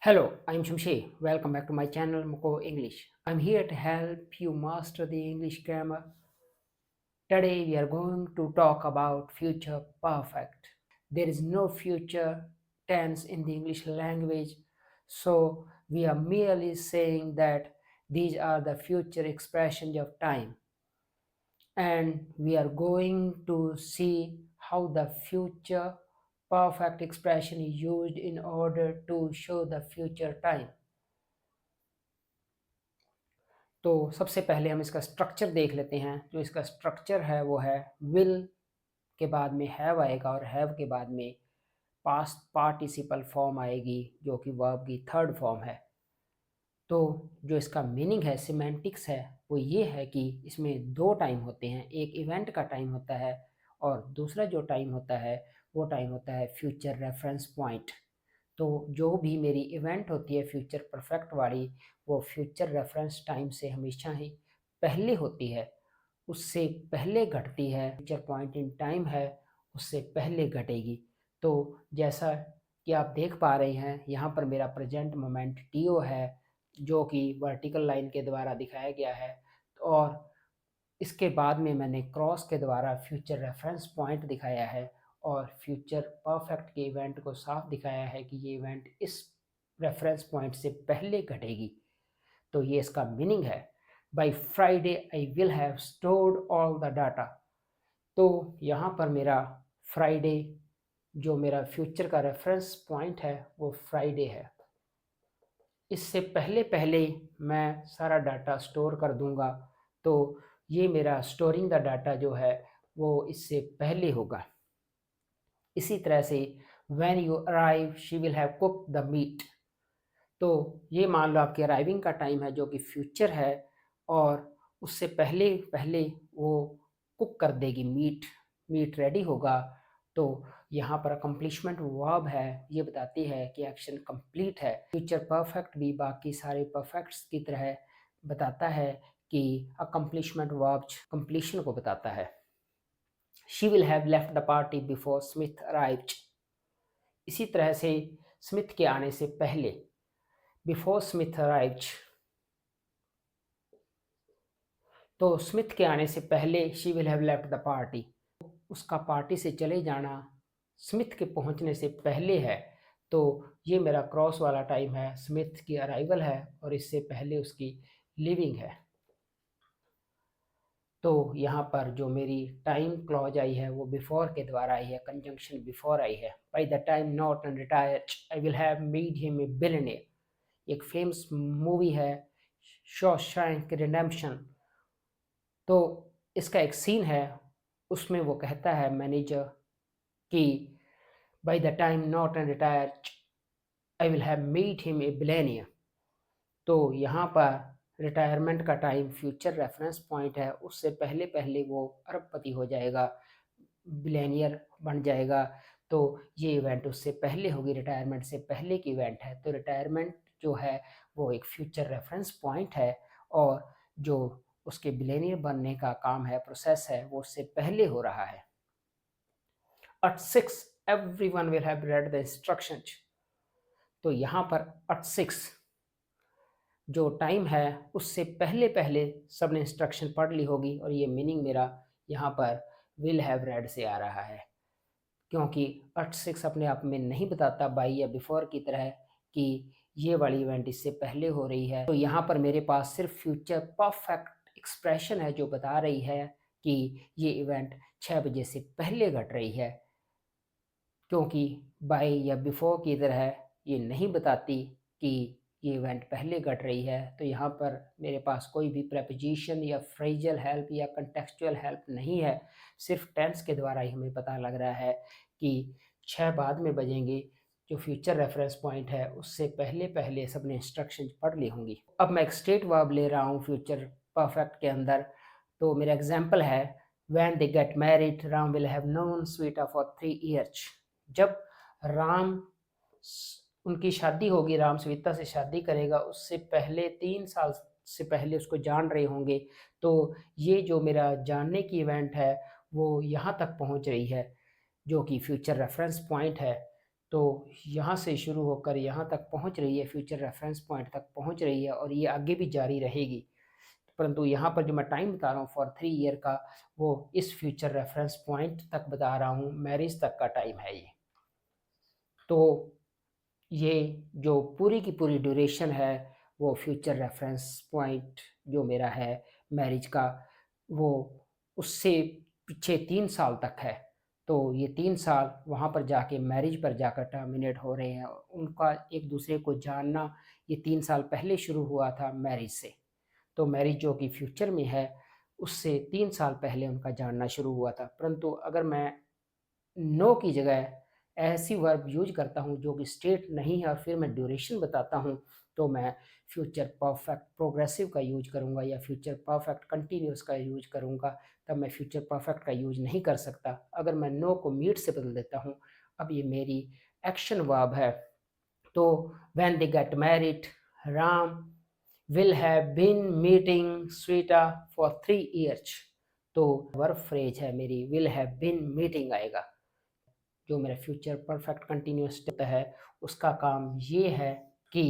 Hello, I'm Shamshi. Welcome back to my channel Moko English. I'm here to help you master the English grammar. Today we are going to talk about future perfect. There is no future tense in the English language, so we are merely saying that these are the future expressions of time, and we are going to see how the future perfect expression is used in order to show the future time. तो सबसे पहले हम इसका structure देख लेते हैं। जो इसका स्ट्रक्चर है वो है विल के बाद में हैव आएगा और हैव के बाद में पास्ट पार्टिसिपल फॉर्म आएगी जो कि वर्ब की थर्ड फॉर्म है। तो जो इसका मीनिंग है, सिमेंटिक्स है, वो ये है कि इसमें दो टाइम होते हैं। एक इवेंट का टाइम होता है और दूसरा जो टाइम होता है वो टाइम होता है फ्यूचर रेफरेंस पॉइंट। तो जो भी मेरी इवेंट होती है फ्यूचर परफेक्ट वाली, वो फ्यूचर रेफरेंस टाइम से हमेशा ही पहले होती है, उससे पहले घटती है। फ्यूचर पॉइंट इन टाइम है, उससे पहले घटेगी। तो जैसा कि आप देख पा रहे हैं, यहाँ पर मेरा प्रेजेंट मोमेंट टीओ है जो कि वर्टिकल लाइन के द्वारा दिखाया गया है, और इसके बाद में मैंने क्रॉस के द्वारा फ्यूचर रेफरेंस पॉइंट दिखाया है और फ्यूचर परफेक्ट के इवेंट को साफ दिखाया है कि ये इवेंट इस रेफरेंस पॉइंट से पहले घटेगी। तो ये इसका मीनिंग है, by Friday I will have stored all the data. तो यहाँ पर मेरा फ्राइडे, जो मेरा फ्यूचर का रेफरेंस पॉइंट है, वो फ्राइडे है। इससे पहले पहले मैं सारा डाटा स्टोर कर दूंगा, तो ये मेरा स्टोरिंग द डाटा जो है वो इससे पहले होगा। इसी तरह से when you arrive she will have cook the meat. तो ये मान लो आपके अराइविंग का टाइम है जो कि फ्यूचर है, और उससे पहले पहले वो कुक कर देगी मीट, मीट रेडी होगा। तो यहाँ पर अकम्पलिशमेंट वर्ब है, ये बताती है कि एक्शन कंप्लीट है। फ्यूचर परफेक्ट भी बाकी सारे परफेक्ट्स की तरह बताता है कि अकम्पलिशमेंट वर्ब कंप्लीशन को बताता है। She will have left the party before Smith arrived. इसी तरह से स्मिथ के आने से पहले, बिफोर स्मिथ अराइव्ड, तो स्मिथ के आने से पहले she will have left the party, उसका पार्टी से चले जाना स्मिथ के पहुंचने से पहले है। तो ये मेरा क्रॉस वाला टाइम है, स्मिथ की अराइवल है और इससे पहले उसकी लिविंग है। तो यहाँ पर जो मेरी टाइम क्लॉज आई है वो बिफोर के द्वारा आई है, कंजंक्शन बिफोर आई है। By the time Norton retired I will have made him a billionaire. एक फेमस मूवी है शॉशैंक रिडेम्पशन। तो इसका एक सीन है, उसमें वो कहता है मैनेजर कि by the time Norton retired I will have made him a billionaire. तो यहाँ पर रिटायरमेंट का टाइम फ्यूचर रेफरेंस पॉइंट है, उससे पहले पहले वो अरबपति हो जाएगा, बिलियनियर बन जाएगा। तो ये इवेंट उससे पहले होगी, रिटायरमेंट से पहले की इवेंट है। तो रिटायरमेंट जो है वो एक फ्यूचर रेफरेंस पॉइंट है, और जो उसके बिलियनियर बनने का काम है, प्रोसेस है, वो उससे पहले हो रहा है। At 6 everyone will have read the instructions। तो यहाँ पर at 6 जो टाइम है उससे पहले पहले सबने इंस्ट्रक्शन पढ़ ली होगी, और ये मीनिंग मेरा यहाँ पर विल हैव रेड से आ रहा है, क्योंकि at 6 अपने आप में नहीं बताता बाई या बिफोर की तरह कि ये वाली इवेंट इससे पहले हो रही है। तो यहाँ पर मेरे पास सिर्फ फ्यूचर परफेक्ट एक्सप्रेशन है जो बता रही है कि ये इवेंट 6 बजे से पहले घट रही है, क्योंकि बाय या बिफोर की तरह ये नहीं बताती कि ये इवेंट पहले घट रही है। तो यहाँ पर मेरे पास कोई भी प्रेपोजिशन या फ्रेजल हेल्प या कंटेक्चुअल हेल्प नहीं है, सिर्फ टेंस के द्वारा ही हमें पता लग रहा है कि 6 बाद में बजेंगे। जो फ्यूचर रेफरेंस पॉइंट है उससे पहले पहले सबने इंस्ट्रक्शन पढ़ ली होंगी। अब मैं एक स्टेट वर्ब ले रहा हूँ फ्यूचर परफेक्ट के अंदर। तो मेरा एग्जाम्पल है when they get married Ram will have known Sweeta for 3 years. जब राम उनकी शादी होगी, राम सविता से शादी करेगा, उससे पहले 3 साल से पहले उसको जान रहे होंगे। तो ये जो मेरा जानने की इवेंट है वो यहाँ तक पहुँच रही है, जो कि फ्यूचर रेफरेंस पॉइंट है। तो यहाँ से शुरू होकर यहाँ तक पहुँच रही है, फ्यूचर रेफरेंस पॉइंट तक पहुँच रही है और ये आगे भी जारी रहेगी। परंतु यहाँ पर जो मैं टाइम बता रहा हूँ फॉर 3 ईयर का, वो इस फ्यूचर रेफरेंस पॉइंट तक बता रहा हूँ, मैरिज तक का टाइम है ये। तो ये जो पूरी की पूरी ड्यूरेशन है वो फ्यूचर रेफरेंस पॉइंट जो मेरा है मैरिज का, वो उससे पीछे 3 साल तक है। तो ये 3 साल वहाँ पर जाके मैरिज पर जाकर टर्मिनेट हो रहे हैं। उनका एक दूसरे को जानना ये 3 साल पहले शुरू हुआ था मैरिज से। तो मैरिज जो कि फ्यूचर में है, उससे 3 साल पहले उनका जानना शुरू हुआ था। परंतु अगर मैं नो की जगह ऐसी वर्ब यूज करता हूँ जो कि स्टेट नहीं है और फिर मैं ड्यूरेशन बताता हूँ, तो मैं फ्यूचर परफेक्ट प्रोग्रेसिव का यूज करूँगा या फ्यूचर परफेक्ट कंटिन्यूस का यूज करूँगा। तब मैं फ्यूचर परफेक्ट का यूज नहीं कर सकता। अगर मैं नो को मीट से बदल देता हूँ, अब ये मेरी एक्शन वर्ब है। तो when they get married, Ram will have been meeting Sweta for 3 years। तो वर्ब फ्रेज है मेरी, will have been meeting आएगा। जो मेरा फ्यूचर परफेक्ट कंटिन्यूस है उसका काम ये है कि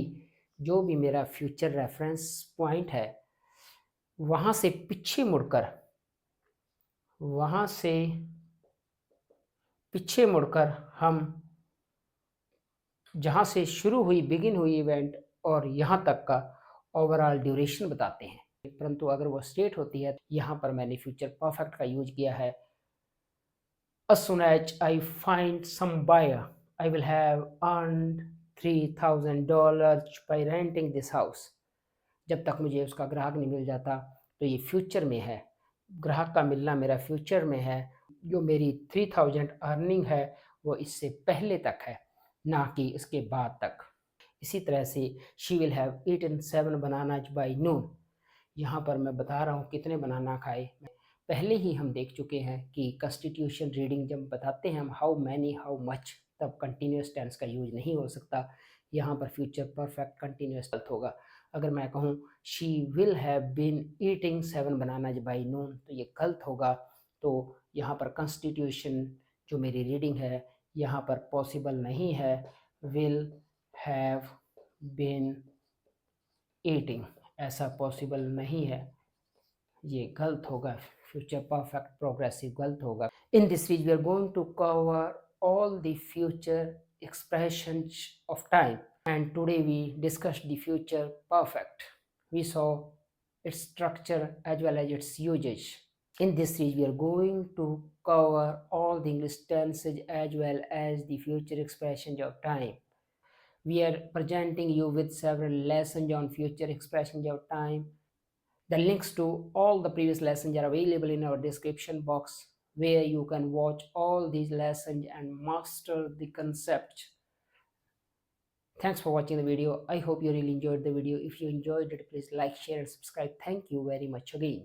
जो भी मेरा फ्यूचर रेफरेंस पॉइंट है वहाँ से पीछे मुड़कर, वहाँ से पीछे मुड़कर हम जहाँ से शुरू हुई, बिगिन हुई इवेंट और यहाँ तक का ओवरऑल ड्यूरेशन बताते हैं। परंतु अगर वो स्टेट होती है, यहाँ पर मैंने फ्यूचर परफेक्ट का यूज किया है। As soon as I find some buyer, I will have earned $3,000 by renting this house। जब तक मुझे उसका ग्राहक नहीं मिल जाता, तो ये फ्यूचर में है। ग्राहक का मिलना मेरा फ्यूचर में है। जो मेरी 3000 अर्निंग है वो इससे पहले तक है, ना कि इसके बाद तक। इसी तरह से she will have eaten 7 bananas by noon. यहाँ पर मैं बता रहा हूँ कितने बनाना खाए। पहले ही हम देख चुके हैं कि कंस्टिट्यूशन रीडिंग जब बताते हैं हम हाउ मैनी हाउ मच, तब कंटिन्यूस टेंस का यूज नहीं हो सकता। यहाँ पर फ्यूचर परफेक्ट कंटिन्यूस गलत होगा। अगर मैं कहूँ she will have been eating 7 bananas by noon, तो ये गलत होगा। तो यहाँ पर कंस्टिट्यूशन जो मेरी रीडिंग है यहाँ पर पॉसिबल नहीं है। विल हैव बीन ईटिंग ऐसा पॉसिबल नहीं है, ये गलत होगा। फ्यूचर परफेक्ट प्रोग्रेसिव गलत होगा। In this series we are going to cover all the future expressions of time, and today we discussed the future perfect. We saw its structure as well as its usage. In this series we are going to cover all the English tenses as well as the future expressions of time. We are presenting you with several lessons on future expressions of time. The links to all the previous lessons are available in our description box, where you can watch all these lessons and master the concept. Thanks for watching the video. I hope you really enjoyed the video. If you enjoyed it, please like, share, and subscribe. Thank you very much again.